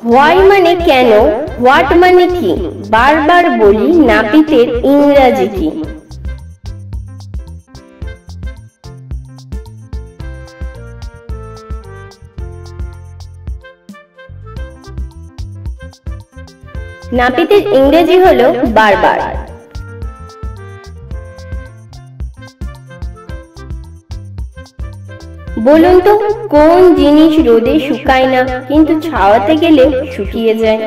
Why মানে কেন, what মানে কি, বারবার বলি নাপিতের ইংরাজি কি? নাপিতের ইংরেজি হলো বারবার। বলুন তো কোন জিনিস রোদে শুকায় না কিন্তু ছাওয়াতে গেলে শুকিয়ে যায়?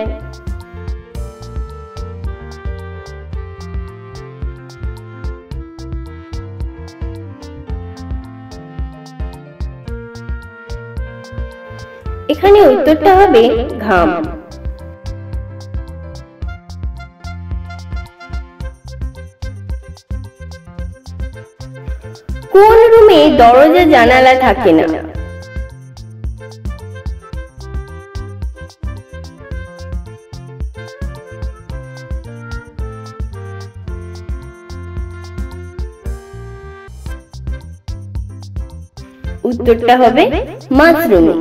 এখানে উত্তরটা হবে ঘাম। কোন রুমে দরজা জানালা থাকে না? উত্তরটা হবে মাশরুমে।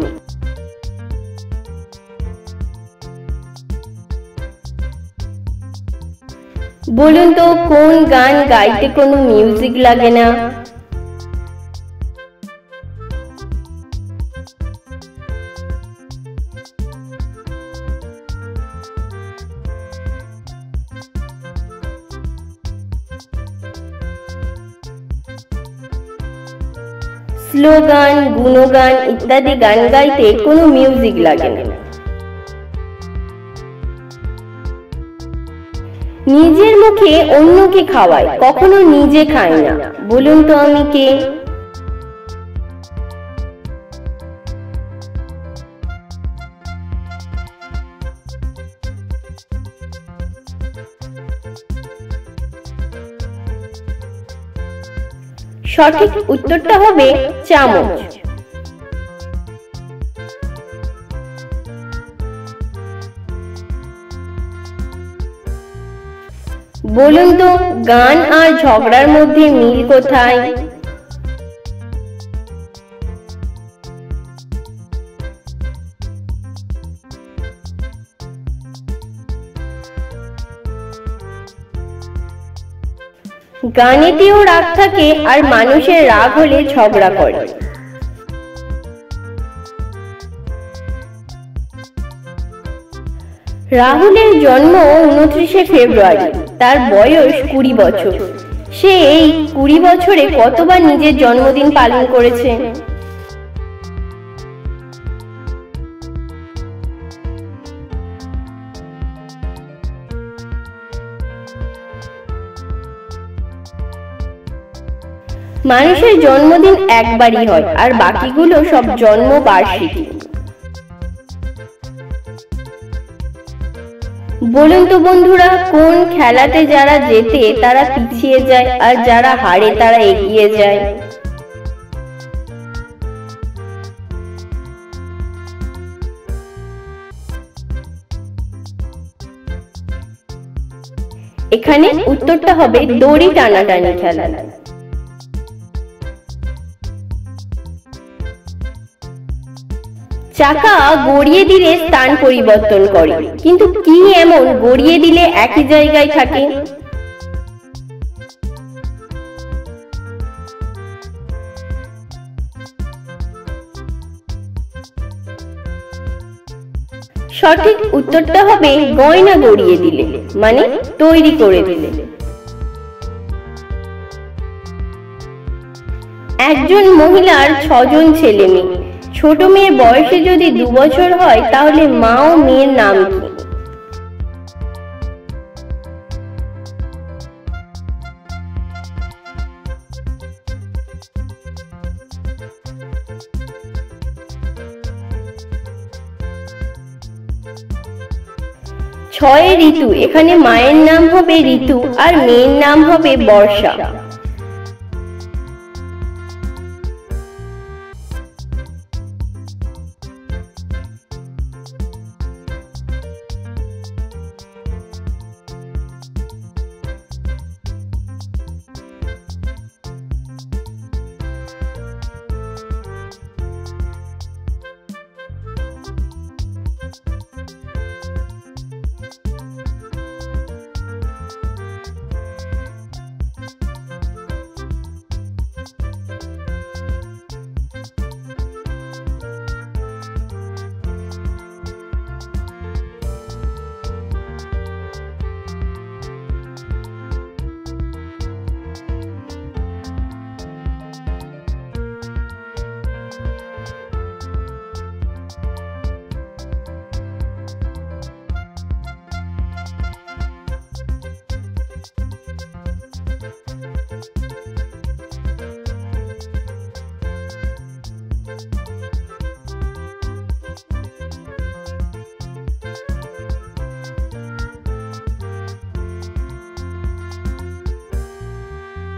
বলুন তো কোন গান গাইতে কোনো মিউজিক লাগে না? স্লোগান, গুণগান ইত্যাদি গান গাইতে কোনো মিউজিক লাগে না। নিজের মুখে অন্যকে খাওয়ায়, কখনো নিজে খায় না। বলুন তো আমি কে? সঠিক উত্তরটা হবে চামচ। বলুন তো গান আর ঝগড়ার মধ্যে মিল কোথায়? গানেতেও রাগ থাকে আর মানুষের রাগ হলে ঝগড়া করে। রাহুলের জন্ম 29শে ফেব্রুয়ারি, তার বয়স 20 বছর। সে এই 20 বছরে কতবার নিজের জন্মদিন পালন করেছে? মানুষের জন্মদিন একবারই হয় আর বাকিগুলো সব জন্ম বার্ষিকী। বলুন তো বন্ধুরা কোন খেলাতে যারা জেতে তারা পিছিয়ে যায় আর যারা হারে তারা এগিয়ে যায়? এখানে উত্তরটা হবে দড়ি টানাটানি খেলা। চাকা গড়িয়ে দিলে স্থান পরিবর্তন করে, কিন্তু কি এমন গড়িয়ে দিলে একই জায়গায় থাকে? সঠিক উত্তরটা হবে গয়না গড়িয়ে দিলে, মানে তৈরি করে দিলে। একজন মহিলার 6 জন ছেলে মেয়ে। ছোট মেয়ের বয়সে যদি 2 বছর হয় তাহলে মা ও মেয়ের নাম কি? ছয় ঋতু, এখানে মায়ের নাম হবে ঋতু আর মেয়ের নাম হবে বর্ষা।